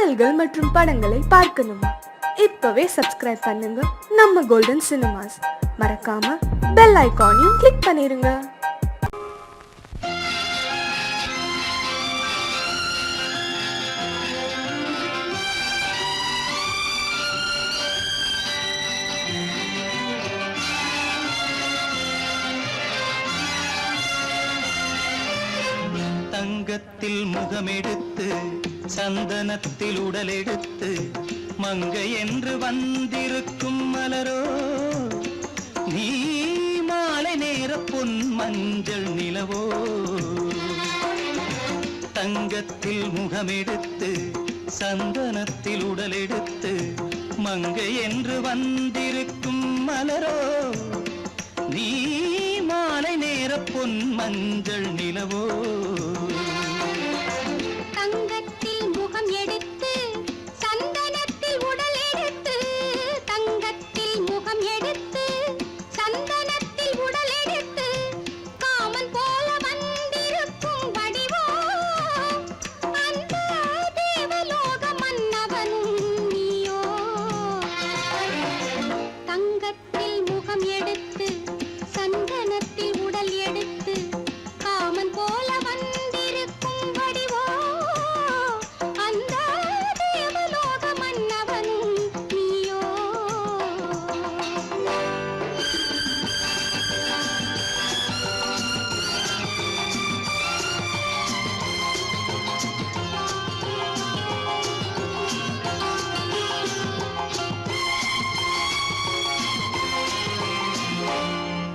பாடல்கள் மற்றும் படங்களை பார்க்கணுமா? இப்பவே சப்ஸ்கிரைப் பண்ணுங்க நம்ம கோல்டன் சினிமாஸ். மறக்காம பெல் ஐகானையும் கிளிக் பண்ணிருங்க. தங்கத்தில் முகமெடுத்து சந்தனத்தில் உடலெடுத்து மங்கை என்று வந்திருக்கும் மலரோ, நீ மாலை நேர பொன் மஞ்சள் நிலவோ. தங்கத்தில் முகமெடுத்து சந்தனத்தில் உடலெடுத்து மங்கை என்று வந்திருக்கும் மலரோ, நீ மாலை நேர பொன் மஞ்சள் நிலவோ. தங்கத்தில் முகம் எடுத்து சந்தனத்தில் உடல் எடுத்து, தங்கத்தில் முகம் எடுத்து சந்தனத்தில் உடல் எடுத்து காமன் போல வந்திருக்கும் வடிவோ, அந்த தேவலோக மன்னவனும் நீயோ. தங்கத்தில் முகம் எடுத்து சந்தனத்தில் உடல் எடுத்து காமன் போல வந்திருக்கும் வடிவோ, அந்த தேவலோக மன்னவனும் நீயோ.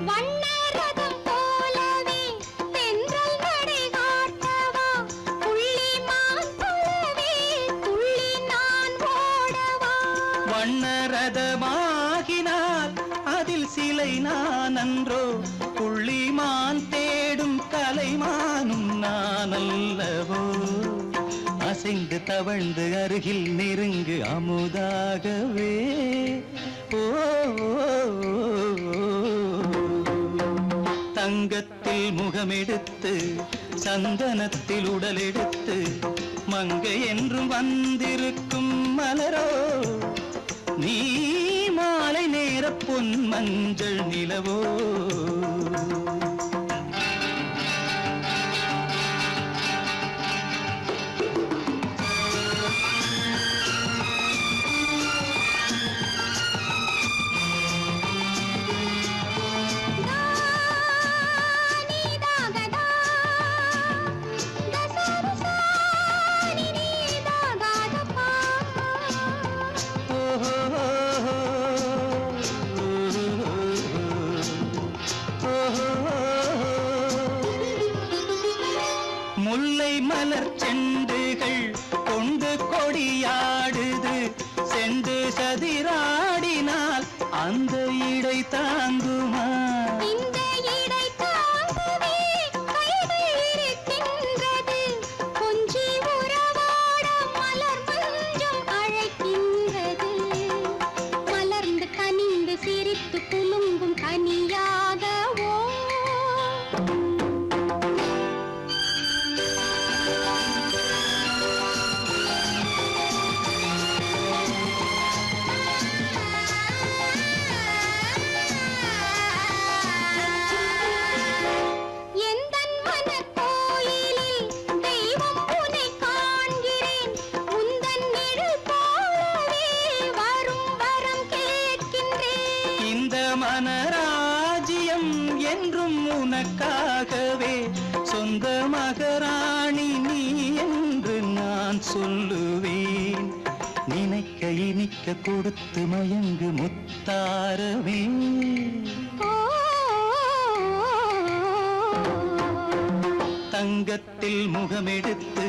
வண்ணரதம் போலவே தென்றல் நடை காட்டவா, புள்ளிமான் போலவே துள்ளி நான் ஓடவா. வண்ணரதமாகினால் அதில் சிலை நான் அன்றோ, புள்ளிமான் தேடும் கலைமானும் நான் அல்லவோ. அசைந்து தவழ்ந்து அருகில் நெருங்கு அமுதாகவே. ஓ, தங்கத்தில் முகமெடுத்து சந்தனத்தில் உடலெடுத்து மங்கை என்றும் வந்திருக்கும் மலரோ, நீ மாலை நேர பொன் மஞ்சள் நிலவோ. முல்லை மலர் செண்டுகள் கொண்டு கொடியாடுது, செண்டு சதிராடினால் அந்த இடை தாங்குமா? இந்த இடை தாங்கவே கைகள் இருக்கின்றது, கொஞ்சி உறவாட மலர் மஞ்சம் அழைக்கின்றது. மலர்ந்து கனிந்து சிரித்து குலுங்கும் கனியாகவோ. எந்தன் மனக்கோயிலில் தெய்வம் உன்னை காண்கிறேன், உந்தன் நிழல் போலவே வரும் வரம் கேட்கின்றேன். இந்த மனராஜ்யம் என்றும் உனக்காகவே, சொந்த மகராணி நீ என்று நான் சொல்லுவேன். நினைக்க இனிக்க கொடுத்து மயங்கு முத்தாரவே. தங்கத்தில் முகமெடுத்து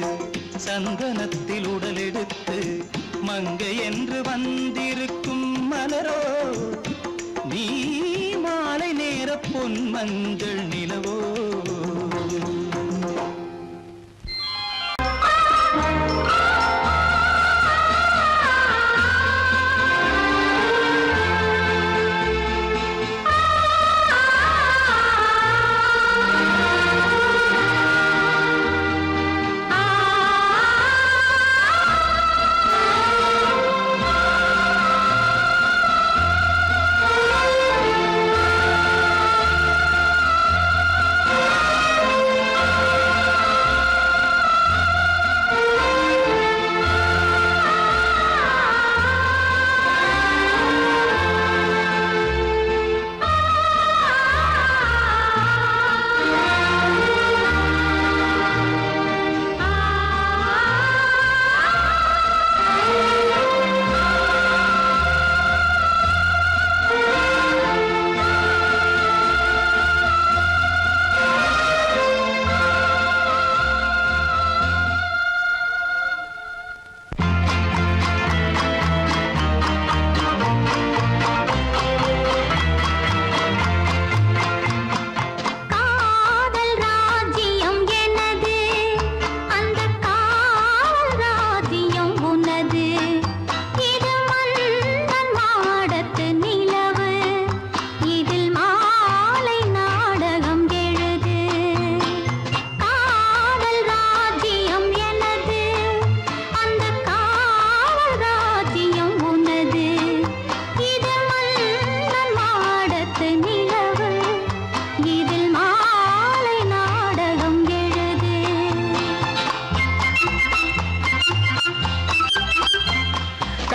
சந்தனத்தில் உடலெடுத்து மங்கை என்று வந்திருக்கும் மலரோ, நீ மாலை நேர பொன் மஞ்சள் நிலவோ. ஆ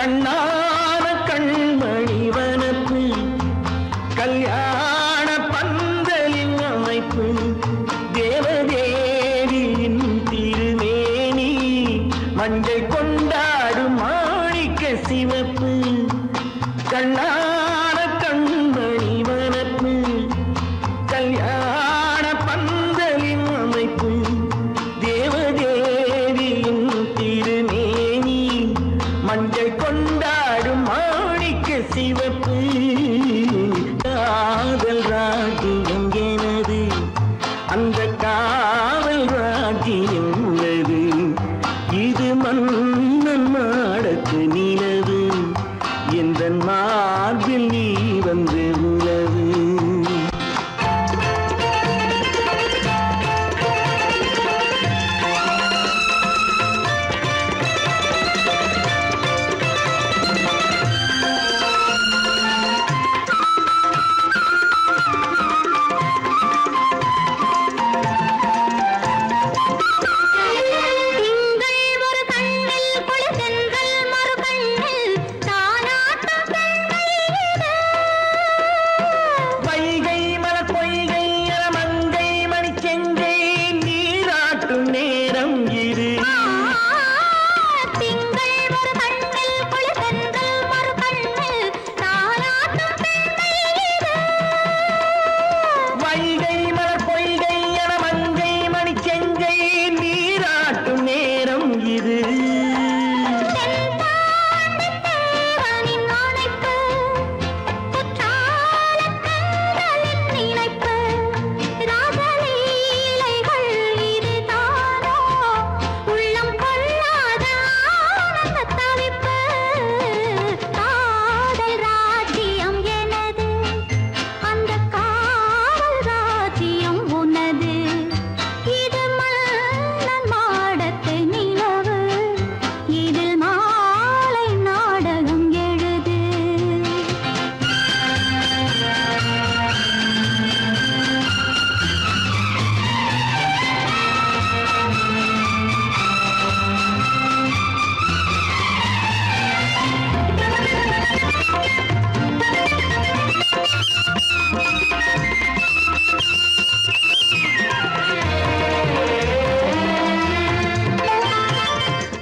கண்ணான கண்மணி வனப்பு கல்யாண பந்தலின் அமைப்பு தேவதேவியின் திருமேனி மஞ்சள் கொண்டாடும் மாணிக்க சிவப்பு கண்ணான கண்மணி வனப்பு கல்யாண பந்தலின் அமைப்பு தேவதேவியின் திருமேனி மஞ்சள் கொண்டாடும் மாணிக்க சிவப்பு காதல் ராஜ்யம் எனது அந்த காவல் ராஜ்யம் உள்ளது இது மன்னன் மாடத்து நிலவு எந்த மார்பில் நீ வந்து உலவு திங்கள் ஒரு கண்ணில் குளிர்தென்றல் மறு கண்ணில் தானாட்டம் பெண்கள் இது. வைகை மலர் பொய்கை மங்கை மணி செங்கை நீராட்டும் நேரம் இது திங்கள் ஒரு கண்ணில் குளிர்தென்றல் மறு கண்ணில் தானாட்டம் பெண்கள் இது. வைகை மலர் பொய்கை மங்கை மணி செங்கை நீராட்டும் நேரம் இது தென்பாண்டித் தேவனின் அணைப்பு, குற்றாலக் கண்களின் நினைப்பு, ராசலீலைகள் இதுதானோ, உள்ளம் கொள்ளாத ஆனந்தத் தவிப்பு. காதல் ராஜ்யம் எனது, அந்த காவல் ராஜ்யம் உனது. இது மன்னன் மாடத்து நிலவு, இதில் மாலை நாடகம் எழுது.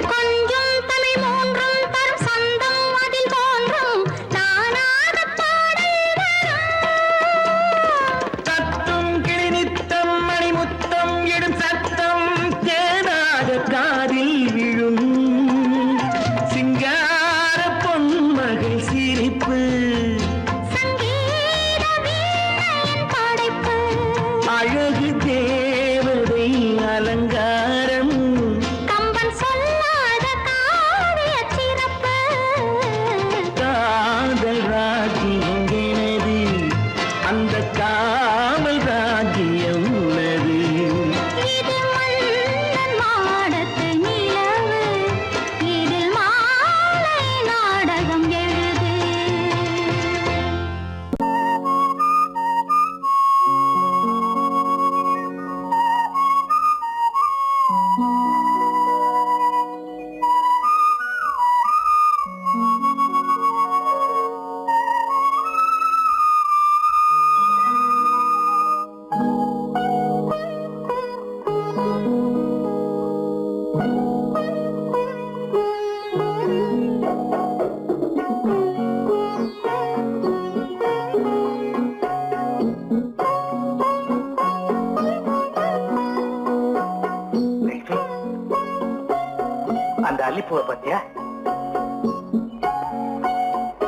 கொஞ்சம் தமிழ் மூன்றும் தரும் சந்தம் அதில் தோன்றும் நானாகப் பாடல் வரும். தத்தும் கிளி நித்தம் மணிமுத்தம் எடும் சத்தம் தேனாக காதில் விழும் சிங்கார பொன்மகள் சிரிப்பு சங்கீத வீணையின் படைப்பு, அழகு தேவதை அலங்காரம் கம்பன் சொல்லாத காவியச் சிறப்பு. காதல் ராஜ்யம் எனது அந்த காவல் ராஜ்யம் உள்ளது இது மன்னன் மாடத்து நிலவு, இதில் மாலை நாடகம் எழுது. அந்த அல்லிப்பூவை பத்தியா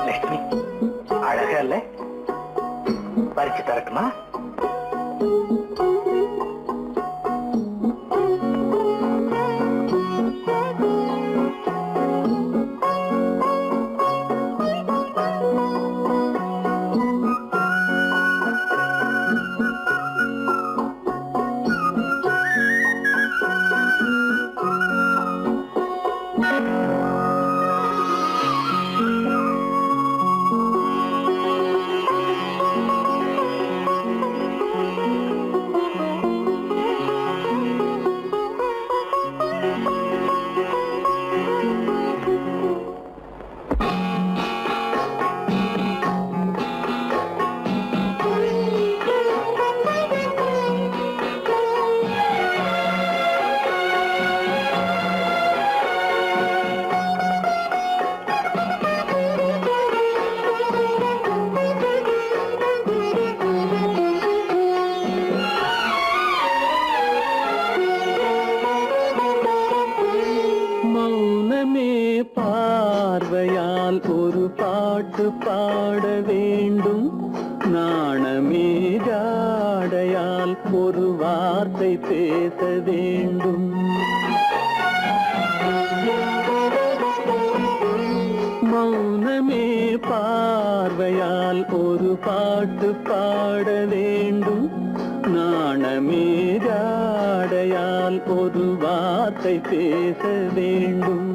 லட்சுமி அழகா இல்ல பறிச்சு தரட்டுமா பார்வையால் ஒரு பாட்டு பாட வேண்டும். நாணமே ஜாடையால் ஒரு வார்த்தை பேச வேண்டும். மௌனமே பார்வையால் ஒரு பாட்டு பாட வேண்டும். நாணமே ஜாடையால் ஒரு வார்த்தை பேச வேண்டும்.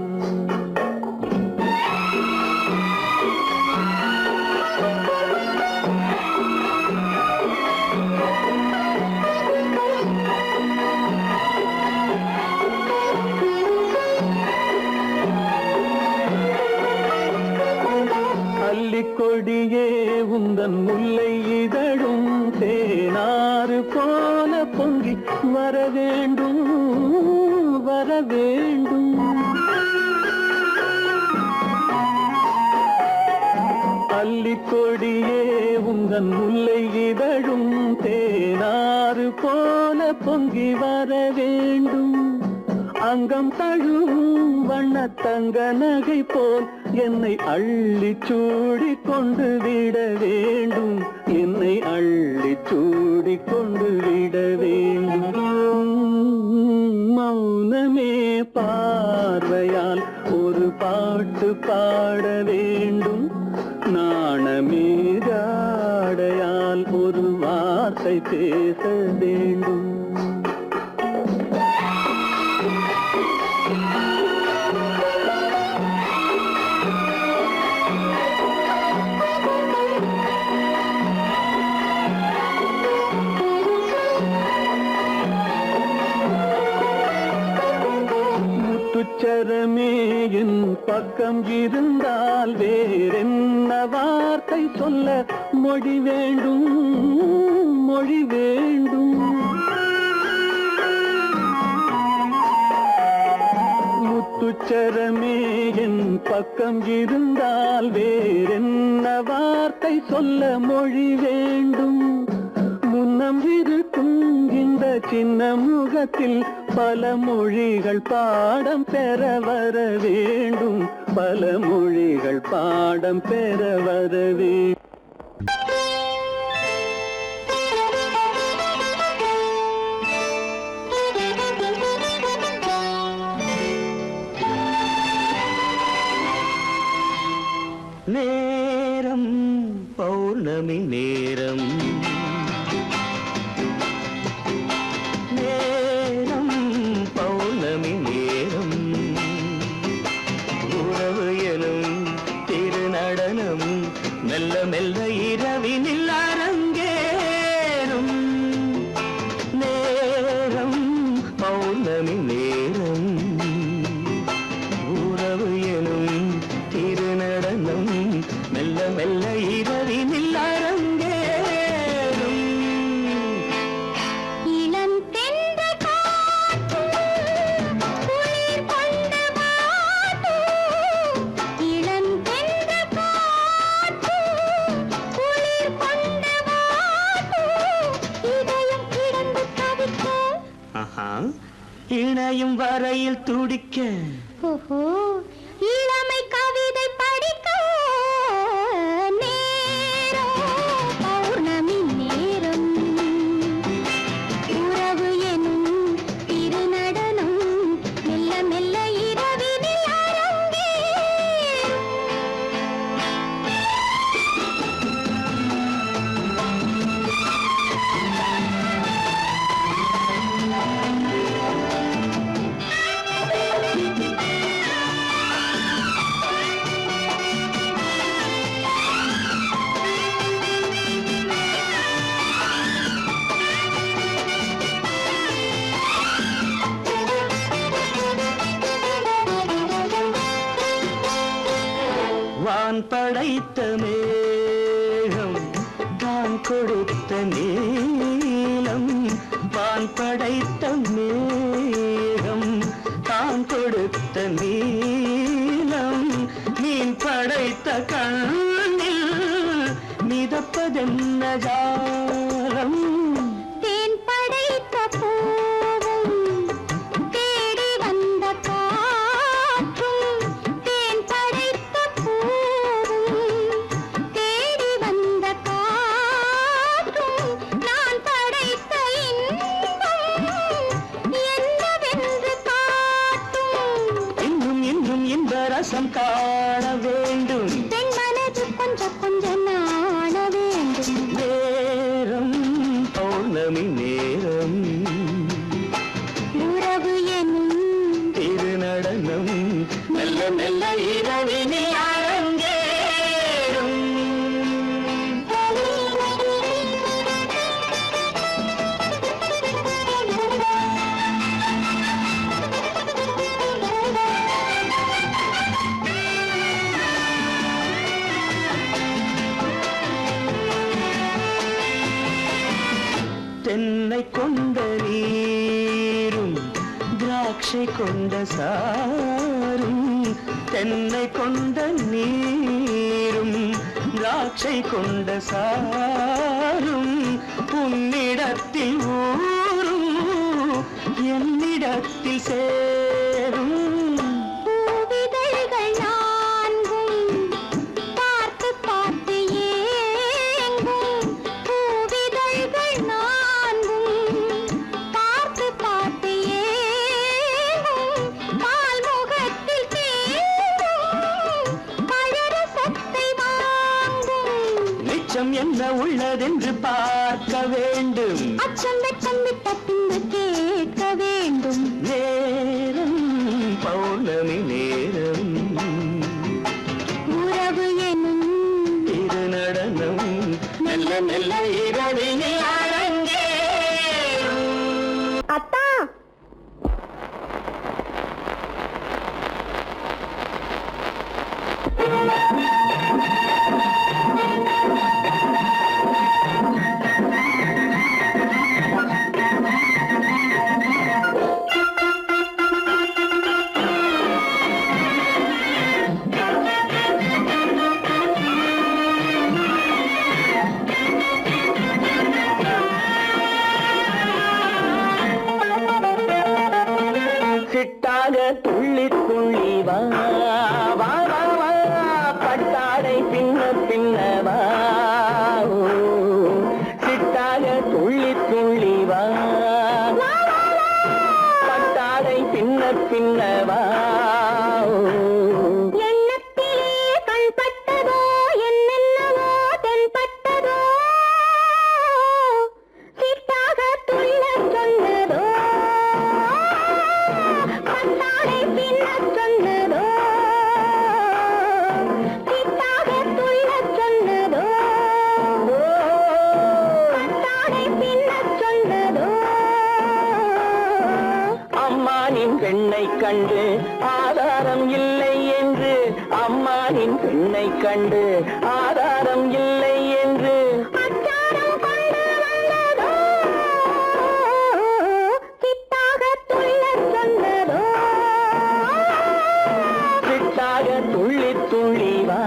கொடியே உந்தன் முல்லை இதழும் தேனாறு போல பொங்கி வர வேண்டும், வர வேண்டும். அல்லிக்கொடியே உந்தன் முல்லை இதழும் தேனாறு போல பொங்கி வர வேண்டும். அங்கம் தழுவும் வண்ணத்தங்க நகை போல் என்னை அள்ளி சூடி கொண்டு விட வேண்டும். என்னை அள்ளி சூடி கொண்டு விட வேண்டும். மௌனமே பார்வையால் ஒரு பாட்டு பாட வேண்டும். நாணமே ஜாடையால் ஒரு வார்த்தை பேச வேண்டும். முத்துச்சரமே என் பக்கம் இருந்தால் வேறென்ன வார்த்தை சொல்ல மொழி வேண்டும், மொழி வேண்டும். முத்துச்சரமே என் பக்கம் இருந்தால் வேறென்ன வார்த்தை சொல்ல மொழி வேண்டும். முன்னம் இருக்கும் இந்த சின்ன முகத்தில் பல மொழிகள் பாடம் பெற வர வேண்டும். பல மொழிகள் பாடம் பெற வர வேண்டும். நேரம் பௌர்ணமி நேரம், நேரம் பௌர்ணமி நேரம். உறவு எனும் திருநடனம் மெல்ல மெல்ல இரவினில் அரங்கேறும். நேரம் பௌர்ணமி நேரம். உறவு எனும் திருநடனம் மெல்ல மெல்ல இரவினில் அரங்கேறும். இளம் தென்றல் காற்று குளிர் கொண்ட வாட்டு, இளம் தென்றல் காற்று குளிர் கொண்ட வாட்டு, இதயம் கிடந்து தவிக்க, இணையும் வரையில் துடிக்க. ஓஹோ, இளமை கவிதை படிக்க. நேரம் பௌர்ணமி நேரம். உறவு எனும் திருநடனம் மெல்ல மெல்ல இரவினில் அரங்கேறும். வான் படைத்த மேகம் தான் கொடுத்த நீலம். வான் படைத்த மேகம் தான் கொடுத்த நீலம். மீன் படைத்த கண்ணில் மிதப்பதென்ன ஜாலம். தேன் படைத்த பூவும் தேடி வந்த காற்றும், தேன் ரசம் காண வேண்டும். பெண் மனது கொஞ்சம் கொஞ்சம் நாண வேண்டும். நேரம் பௌர்ணமி நேரம், உறவு எனும் திருநடனம் மெல்ல மெல்ல இரவினில் அரங்கேறும். தென்னை கொண்ட நீரும் திராட்சை கொண்ட சாரும், தென்னை கொண்ட நீரும் திராட்சை கொண்ட சாரும், உன்னிடத்தில் ஊரும் என்னிடத்தில் சேரும். பூவிதழ்கள் நான்கும் பார்த்து பார்த்து ஏங்கும். பூவிதழ்கள் நான்கும் பார்த்து பார்த்து ஏங்கும். பால்முகத்தில் தேங்கும் பழரசத்தை வாங்கும். நிச்சம் என்ன உள்ளதென்று பார்க்க வேண்டும். அச்சம் வெச்சம் விட்ட பின்பு கேட்க வேண்டும். நேரம் பௌர்ணமி நேரம், உறவு எனும் திருநடனம் மெல்ல மெல்ல இரவினில் அரங்கேறும். அத்தா, சிட்டாக துள்ளி துள்ளி வா வா வா வா, பட்டாடை பின்ன பின்ன வா. ஓ, சிட்டாக துள்ளி துள்ளி வா, பட்டாடை பின்ன பின்ன வா. ஓ, எண்ணத்திலே கண்பட்டதோ என்னென்னவோ தென்பட்டதோ, சிட்டாக துள்ளச் சொன்னதோ பட்டாடை பின்னச் சொன்னதோ, சிட்டாக துள்ளச் சொன்னதோ பட்டாடை பின்னச் சொன்னதோ. அம்மானின் பெண்ணை கண்டு ஆதாரம் இல்லை என்று, அம்மானின் பெண்ணை கண்டு ஆதாரம் இல்லை என்று, அச்சாரம் கொண்டு வந்ததோ சிட்டாக துள்ளச் சொன்னதோ. சிட்டாக துள்ளி துள்ளி வா.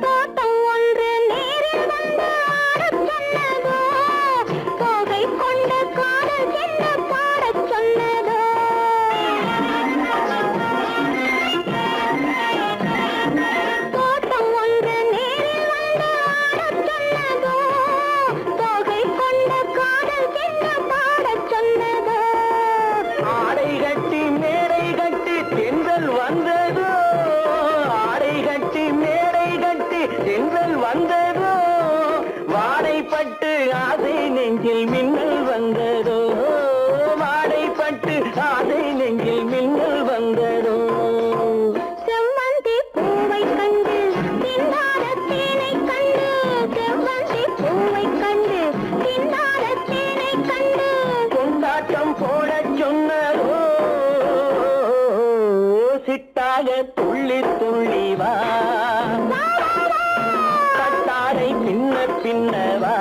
தோட்டம் ஒன்று நேரில் வந்து ஆடச் சொன்னதோ, தோகை கொண்ட காதல் என்ன பாடச் சொன்னதோ. தோட்டம் ஒன்று நேரில் வந்து ஆடச் சொன்னதோ, தோகை கொண்ட காதல் என்ன பாடச் சொன்னதோ. ஆடை கட்டி மேடை கட்டி தென்றல் வந்ததோ, ஆடை கட்டி மேடை கட்டி தென்றல் வந்ததோ, வாடைப்பட்டு ஆசை நெஞ்சில் மின்னல் வந்ததோ, வாடைப்பட்டு ஆசை நெஞ்சில் மின்னல் வந்ததோ. செவ்வந்தி பூவை கண்டு திண்டாட தேனை கண்டு, செவ்வந்தி பூவை கண்டு திண்டாட தேனை கண்டு, கொண்டாட்டம் போடச் சொன்னதோ, சிட்டாக துள்ளி துள்ளி வா, பட்டாடை பின்ன பின்ன வா.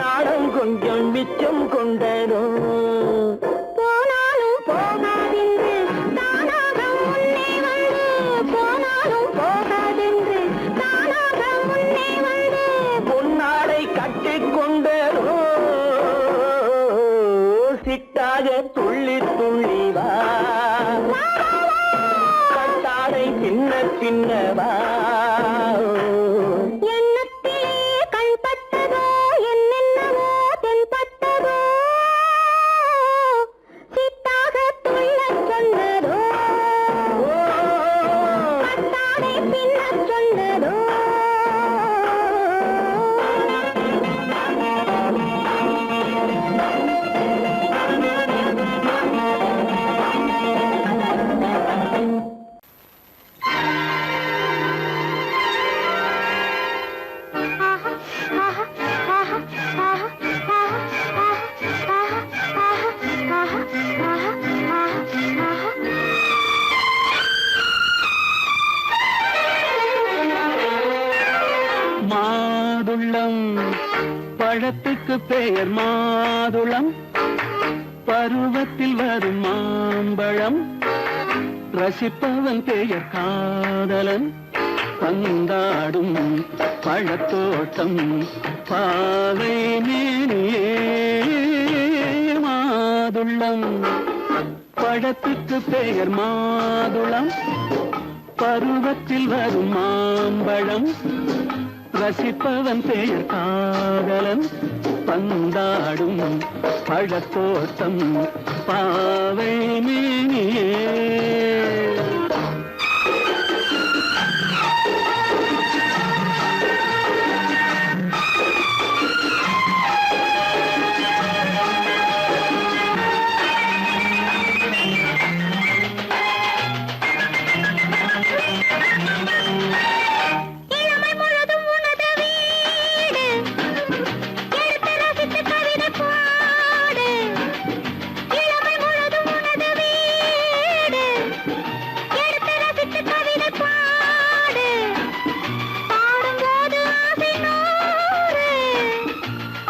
நாணம் கொஞ்சம் மிச்சம் கொண்டதோ போனாலும் போகாதென்று தானாக முன்னே வந்து போனாலும் போகாதென்று தானாக முன்னே வந்து பொன்னாடை கட்டிக்கொண்டதோ சிட்டாக துள்ளி துள்ளி வா கட்டாடை சின்ன சின்னவா எண்ணத்திலே கண்பட்டதோ என்னென்னவோ தென்பட்டதோ சித்தாக துள்ளச் சொன்னதோ கட்டாடை பின்னச் சொன்னதோ மாதுளம் பழத்துக்கு பெயர் மாதுளம் பருவத்தில் வரும் மாம்பழம் ரசிப்பவன் பெயர் காதலன் பந்தாடும் பழத்தோட்டம் பாவை மேனியே மாதுளம் பழத்துக்கு பெயர் மாதுளம் பருவத்தில் வரும் மாம்பழம் ரசிப்பவன் பெயர் காதலன் பந்தாடும் பழத்தோட்டம் பாவை மேனியே இளமை முழுதும் உனது வீடு எடுத்து ரசித்து கவிதை பாடு இளமை முழுதும் உனது வீடு எடுத்து ரசித்து கவிதை பாடு பாடும்போது ஆசை நூறு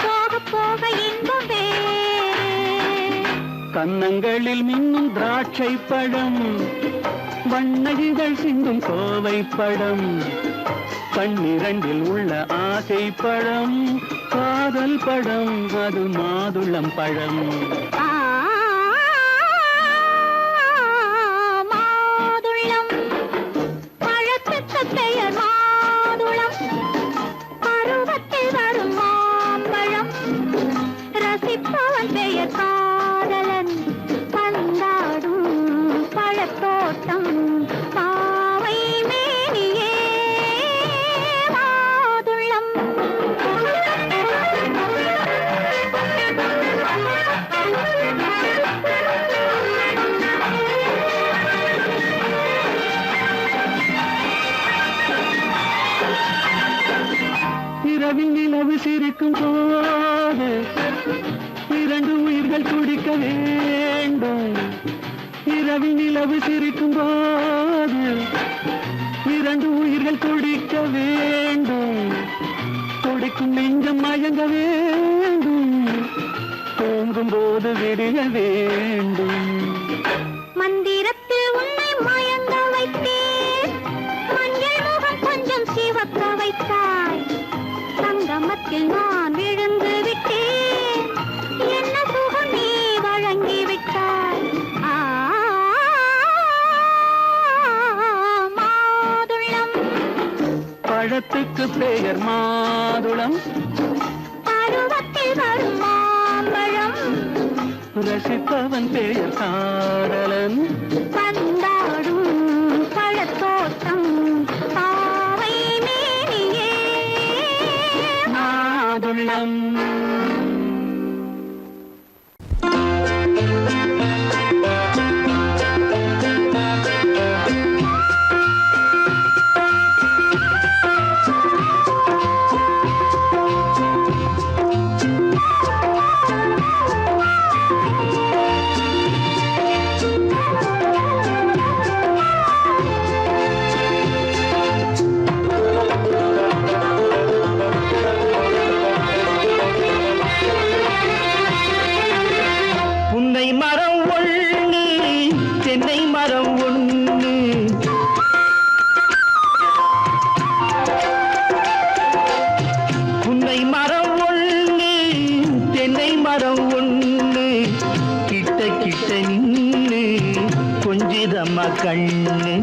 போக போக இன்பம் வேறு கன்னங்களில் மின்னும் திராட்சை பழம் வண்ணகிகள் சிந்தும் கோவை பழம் கண்ணிரண்டில் உள்ள ஆசை பழம் காதல் பழம் அது மாதுளம் பழம் மாதுளம் பழத்துக்கு பெயர் மாதுளம் பருவத்தில் வரும் மாம்பழம் ரசிப்பவன் பெயர் காதலன் பந்தாடும் பழத்தோட்டம் பாவை மேனியே மாதுளம் இரவில் நிலவு சிரிக்கும் போது இரண்டு உயிர்கள் துடிக்க வேண்டும் இரவில் நிலவு சிரிக்கும் போது இரண்டு உயிர்கள் துடிக்க வேண்டும் துடிக்கும் நெஞ்சம் மயங்க வேண்டும் தூங்கும் போது விடிய வேண்டும் மந்திரத்தில் உன்னை மயங்க வைத்தேன் மஞ்சள் முகம் கொஞ்சம் சிவக்க வைத்தாய் சங்கமத்தில் நான் விழுந்து விட்டேன் என்ன சுகம் நீ வழங்கி விட்டாய் மாதுளம் பழத்துக்கு பெயர் மாதுளம் பருவத்தில் வரும் மாம்பழம் ரசிப்பவன் பெயர் காதலன் பந்தாடும் பழத்தோட்டம் பாவை மேனியே மாதுளம் கண்ணு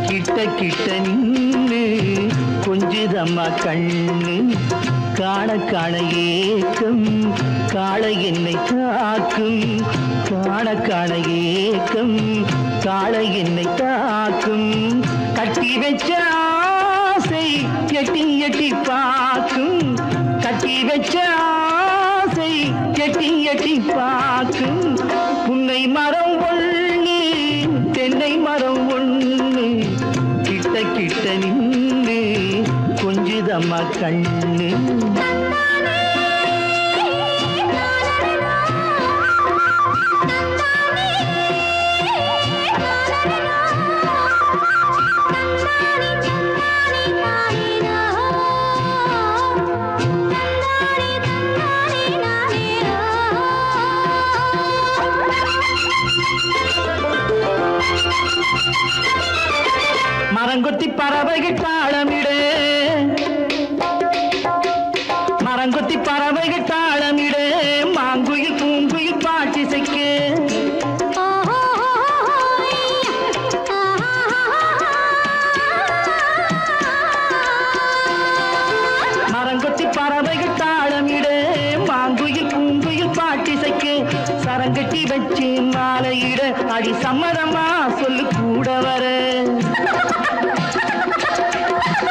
கிட்ட கிட்ட நின்னு கொஞ்சுதம்மா கண்ணு காண காண ஏக்கம் காளை என்னை தாக்கும் காண காண ஏக்கம் காளை என்னை தாக்கும் கட்டி வச்ச ஆசை எட்டி எட்டி பார்க்கும் கட்டி வச்ச ஆசை எட்டி எட்டி பார்க்கும் புன்னை மரம் ஒண்ணு தென்னை மரம் ஒண்ணு கிட்ட கிட்ட நின்று கொஞ்சுதம்மா கண்ணு மரங்கொத்தி பறவைகள் தாளமிடு மரங்கொத்தி பறவைகள் தாளமிடு மாங்குயில் பூங்குயில் பாட்டிசைக்கு மரங்கொத்தி பறவைகள் தாளமிடு மாங்குயில் பூங்குயில் பாட்டிசைக்கு சரங்கட்டி வச்சு மாலையிட அடி சம்மதமா சொல்லு கூட வர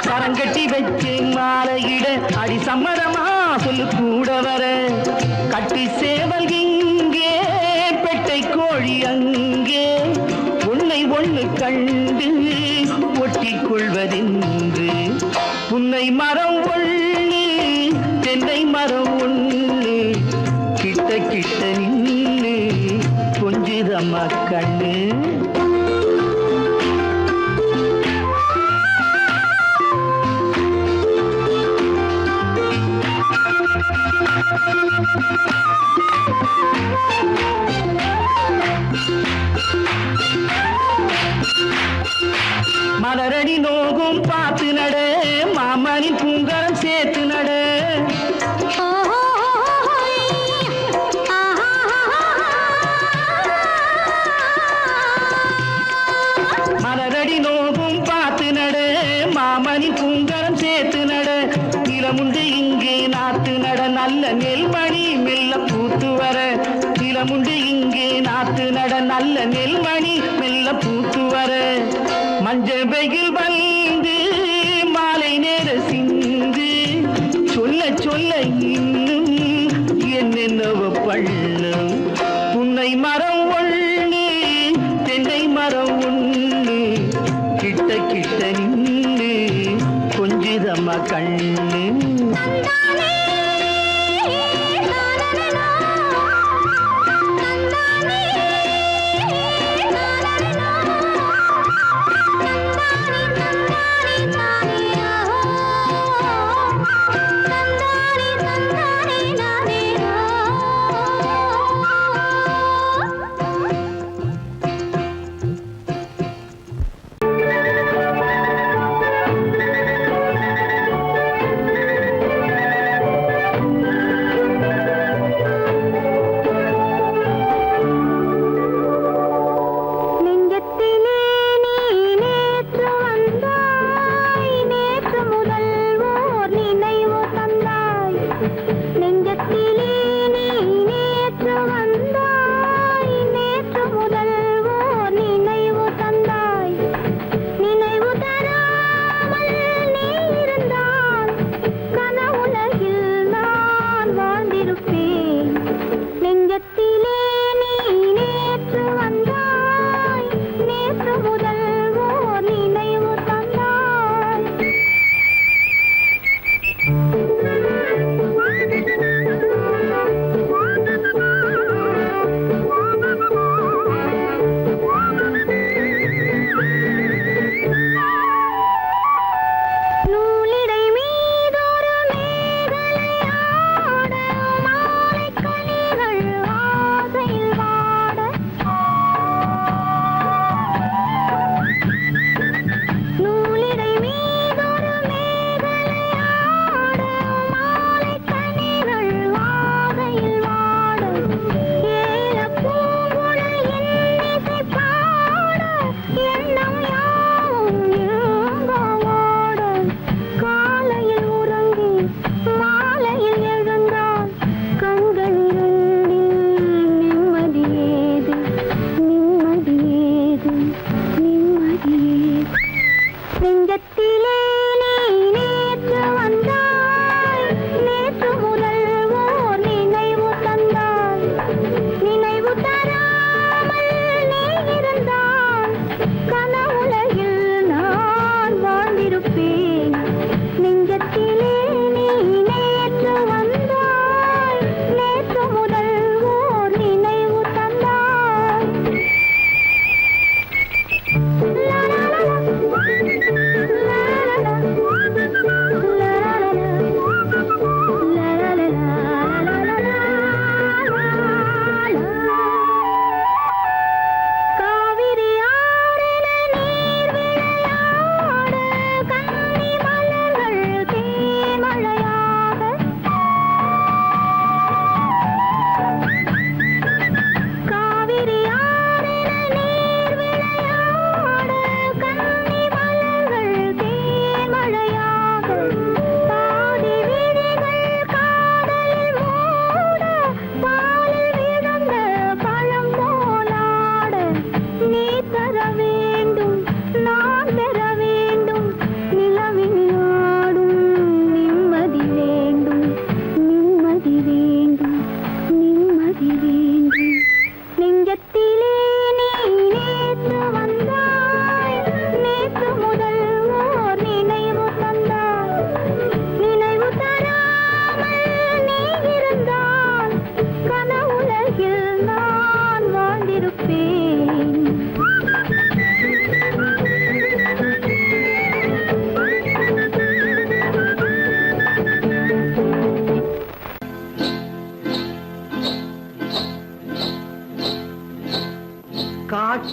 சரங்கட்டி வச்சு மாலையிட அடி சம்மதமா சொல்லு கூட வர கட்டி சேவல் இங்கே பெட்டை கோழி அங்கே உன்னை ஒண்ணு கண்டு ஒட்டிக் கொள்வதென்று புன்னை மரம் ஒண்ணு தென்னை மரம் ஒண்ணு கிட்ட கிட்ட நின்று கொஞ்சுதம்மா கண்ணு மலரடி நோகும் பார்த்து நட மாமனின் பூங்கரம் சேர்த்து நட மலரடி நோகும் பார்த்து நட மாமனின் பூங்கரம் சேர்த்து நட நிலமுண்டு இங்கே நாத்து நட நல்ல நெல்மணி மெல்ல பூத்து வர நிலமுண்டு இங்கே நாத்து நட நல்ல நெல்மணி மெல்ல பூத்து வர மஞ்சள் வெயில் வந்து மாலை நேர சிந்து சொல்ல சொல்ல இன்னும் என்னென்னவ பண்ணும் புன்னை மரம் ஒண்ணு தென்னை மரம் ஒண்ணு கிட்ட கிட்ட நின்று கொஞ்சுதம்மா கண்ணு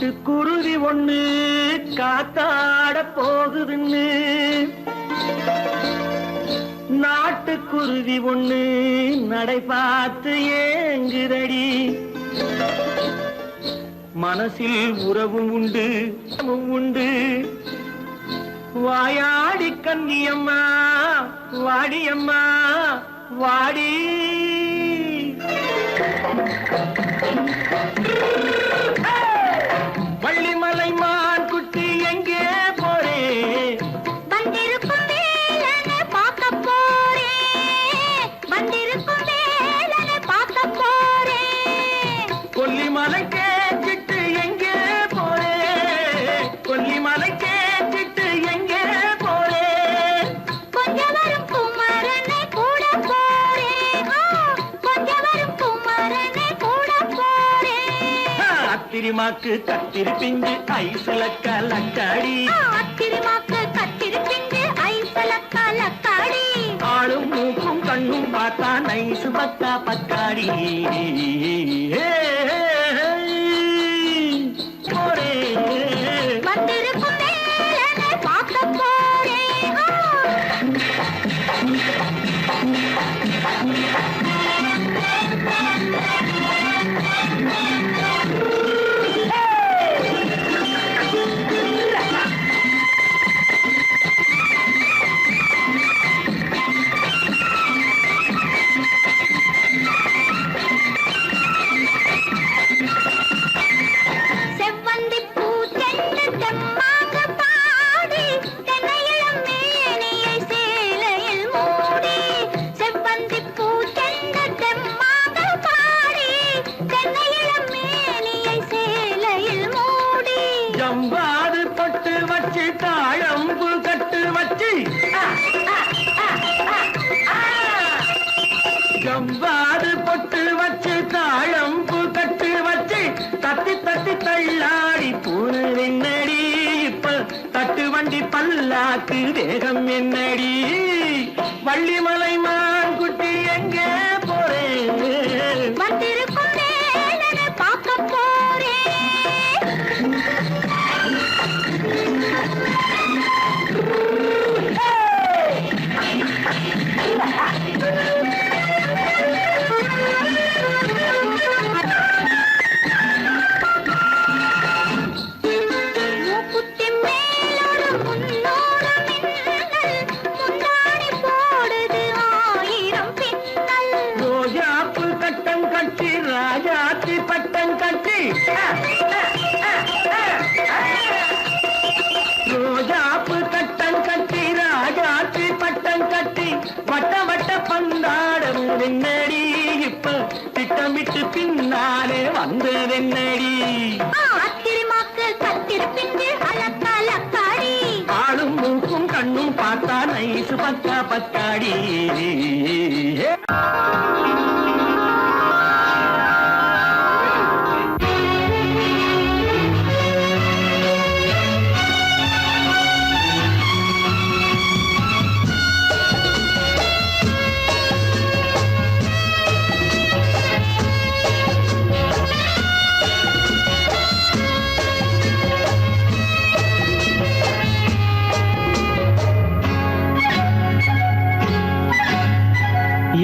காட்டுக்குருவி ஒண்ணு காத்தாட போகுதுன்னு நாட்டுக்குருவி ஒண்ணு நடை பார்த்து ஏங்குதடி மனசில் உறவும் உண்டு உண்டு வாயாடி கன்னியம்மா வாடியம்மா வாடி வள்ளிமலை மான் குட்டி எங்கே போறே வந்திருக்கும் வேலனை பார்க்க போறேன் வந்திருக்கும் வேலனை பார்க்க போறேன் கொல்லிமலை கேட்டுட்டு எங்கே போறே கொல்லிமலை கேட்டுட்டு எங்கே போறே கொஞ்சம் வரும் குமரனை கூட போறேன் கொஞ்சம் வரும் குமரனை கூட போறேன் அத்திரிமாக்கு கத்திரி பிஞ்சு ஐசுல கலக்காடி அத்திரிமாக்கு கத்திரி பிஞ்சு ஐசல கலக்காடி ஆளும் மூக்கும் கண்ணும் பார்த்தா நைசு பக்கா பக்காடி போரே வந்திருக்கும் வேலனை பார்க்க போறேன் செவ்வந்தி பூ தென்று தெம்மாக பாடி தென்னையிளம் மேனியை சேலையில் மூடி செவ்வந்தி பூ தென்று தெம்மாக பாடி தென்னையிளம் மேனியை சேலையில் மூடி ஜம்பாது பொட்டு வச்சு தாழம்பு கட்டு வச்சு ஜம்பாது பொட்டு வச்சு தாழம்பு கட்டு வச்சு தட்டி தட்டி தள்ளாடி பூனு என்னடி இப்ப தட்டு வண்டி பல்லாக்கு வேகம் என்னடி வள்ளிமலை மான் குட்டி எங்கே போறேன் வந்திருக்கும் வேலனை பார்க்க போறேன் மூக்குத்தி மேலோடு முன்னோடு மின்னல் முந்தாணி போடுது ஆயிரம் பின்னல் ரோஜாப்பு கட்டம் கட்டி ராஜாத்தி பட்டம் கட்டி ரோஜாப்பு கட்டம் கட்டி ராஜாத்தி பட்டம் கட்டி வட்ட வட்ட பந்தாடம் என்னடி இப்ப திட்டமிட்டு பின்னாலே வந்ததென்னடி அத்திரிமாக்கு கத்திரி பிஞ்சு அலக்காடி ஆளும் மூக்கும் கண்ணும் பார்த்தா நைசு பக்கா பக்காடி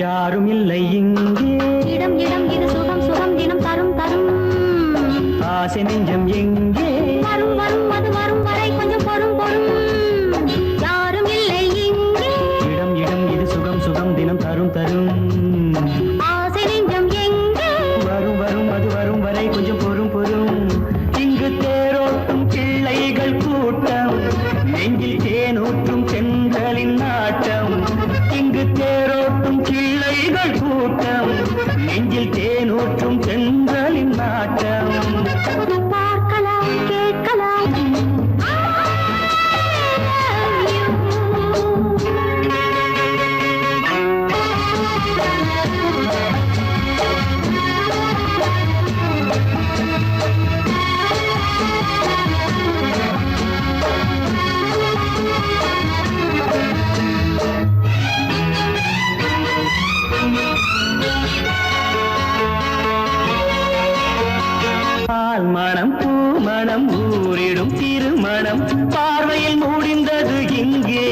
யாரும் இல்லை இங்கே இடம் இடம் இது சுகம் சுகம் தினம் தரும் தரும் ஆசை நெஞ்சம் எங்கே வரும் வரும் அது வரும் வரை கொஞ்சம் பொறும் பொறும் யாரும் இல்லை இங்கே இடம் இடம் இது சுகம் சுகம் தினம் தரும் தரும் ஆசை நெஞ்சம் எங்கே வரும் வரும் அது வரும் வரை கொஞ்சம் பொறும் பொறும் இங்கு தேரோட்டும் பிள்ளைகள் கூட்டம் நெஞ்சில் தேனூற்றும் பெண்களின் நாட்டம் இங்கு தேரோட்டும் பிள்ளைகள் கூட்டம் நெஞ்சில் தேனூற்றும் பெண்களின் நாட்டம் பார்க்கலாம் கேட்கலாம் பால் மண மனம் ஊரிடும் திருமணம் பார்வையில் முடிந்தது இங்கே.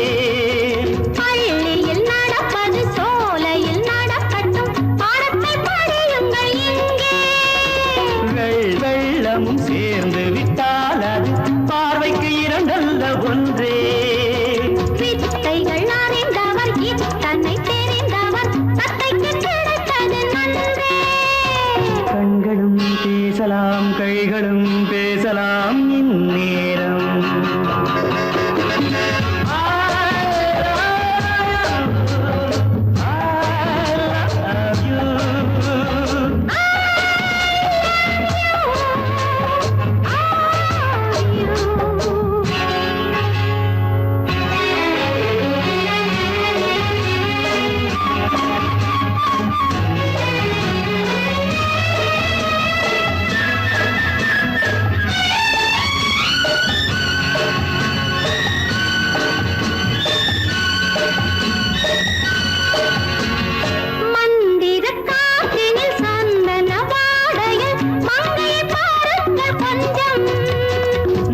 பள்ளியில் நடப்பது சோலையில் நடக்கட்டும், பாடத்தை படியுங்கள் இங்கே. வெள்ளமும் சேர்ந்து விட்டால் அது பார்வைக்கு இரண்டல்ல ஒன்றே. வித்தைகள் அறிந்தவர் இத்தனை தெரிந்தவர் தத்தைக்கு கிடைத்தது நன்றே. கண்களும் பேசலாம் கைகளும் பேசலாம் இந்நேரம்.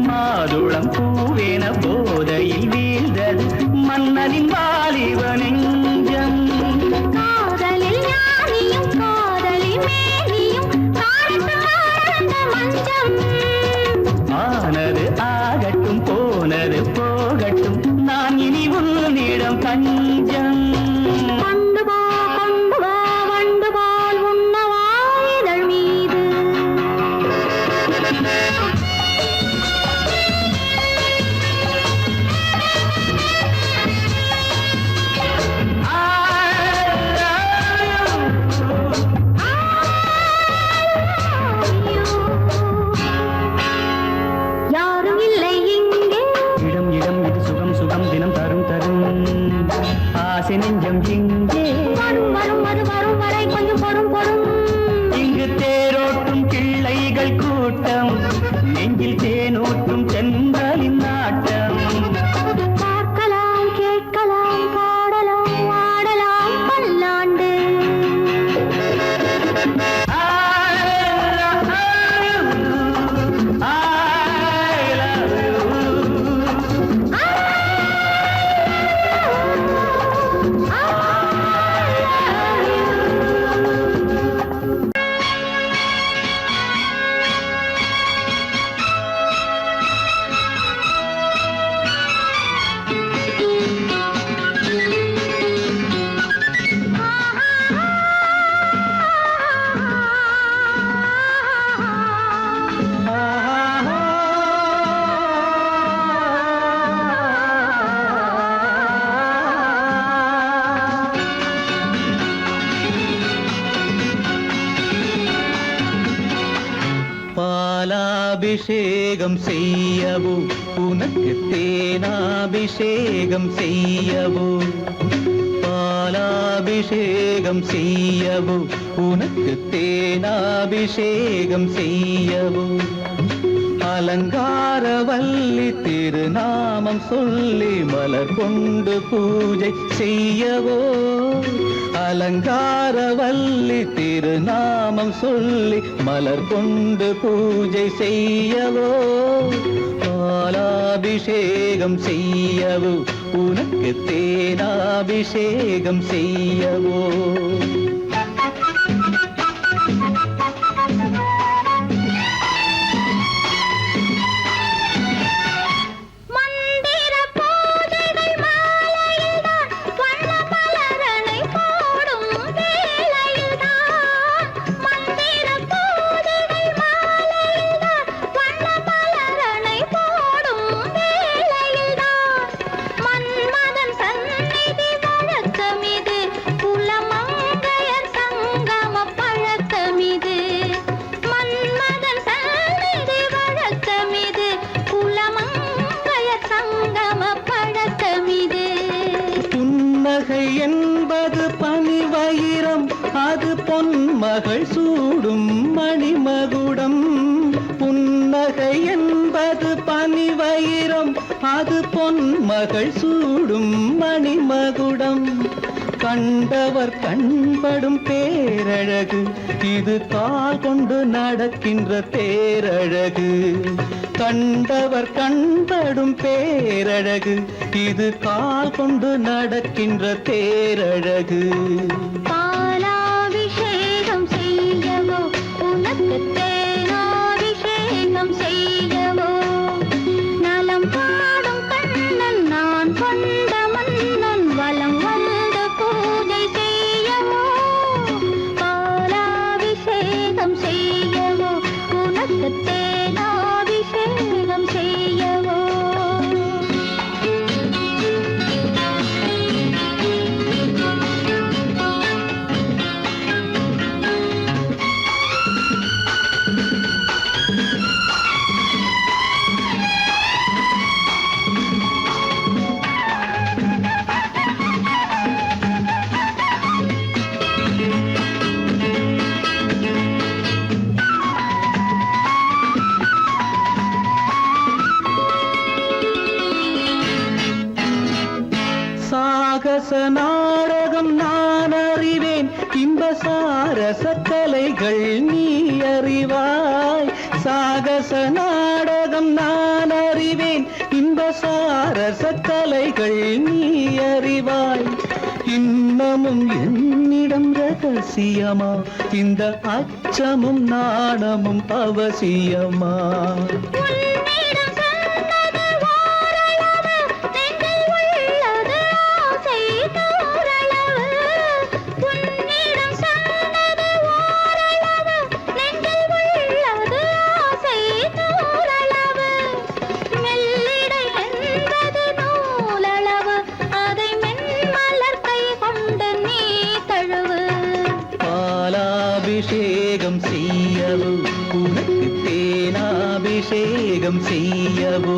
மாதுளம் பூவேன போதையில் வீழ்ந்தது மன்னனின் வாலிப நெஞ்சம். காதலில் ஞானியும் காதலி மேனியும் காணத்து மஞ்சம். ஆனது ஆகட்டும் போனது போகட்டும் நான் இனி உன்னிடம் பஞ்சம். கொண்டு வா வண்டு போல் உண்ணவா இதழ் மீது. யாரும் இல்லை இங்கே. இடம் இடம் இது சுகம் சுகம் தினம் தரும் தரும் ஆசை நெஞ்சம் இங்கே. வரும் வரும் அது வரும் வரை கொஞ்சம் பொறும் பொறும். இங்கு தேரோட்டும் கிள்ளைகள் கூட்டம் நெஞ்சில் தேனூட்டும் சென்றலின் நாட்டம். பார்க்கலாம் கேட்கலாம் பாடலாம் ஆடலாம் பல்லாண்டு. பாலாபிஷேகம் செய்யவோ உனக்கு தேனாபிஷேகம் செய்யவோ. பாலாபிஷேகம் செய்யவோ உனக்கு தேனாபிஷேகம் செய்யவோ. அலங்காரவல்லி திருநாமம் சொல்லி மலர் கொண்டு பூஜை செய்யவோ. அலங்காரவல்லி திருநாமம் சொல்லி மலர் கொண்டு பூஜை செய்யவோ. பாலாபிஷேகம் செய்யவோ உனக்கு தேனாபிஷேகம் செய்யவோ. என்பது பனிவயிரம் அது பொன்மகள் சூடும் மணிமகுடம். புன்னகை என்பது பனிவயிரம் அது பொன்மகள் சூடும் மணிமகுடம். கண்டவர் கண்படும் பேரழகு இது கால் கொண்டு நடக்கின்ற தேரழகு. கண்டவர் கண்படும் பேரழகு இது கால் கொண்டு நடக்கின்ற தேரழகு பாலாபிஷேகம் செய்யவோ உனக்கு தேனாபிஷேகம் செய்யவோ நலம் பாடும் கண்ணன் நான் கொண்ட மன்னன் வலம் வந்து பூஜை செய்யவோ பாலாபிஷேகம் செய்யவோ உனக்கு தேனாபிஷேகம் செய்யவோ சாகச நாடகம் நான் அறிவேன் இன்ப சாரச கலைகள் நீ அறிவாய் சாகச நாடகம் நான் அறிவேன் இன்ப சாரச கலைகள் நீ அறிவாய் இன்னமும் என்னிடம் ரகசியமா இந்த அச்சமும் நாணமும் அவசியமா உன்னிடம் சொன்னது ஓரளவு நெஞ்சில் உள்ளது ஆசை தோரளவு உன்னிடம் சொன்னது ஓரளவு நெஞ்சில் உள்ளது ஆசை தோரளவு மெல்லிடை என்பது நூலளவு அதை மென்மலர் கை கொண்டு நீ தழுவு பாலாபிஷேகம் செய்யவோ உனக்கு தேனாபிஷேகம் செய்யவோ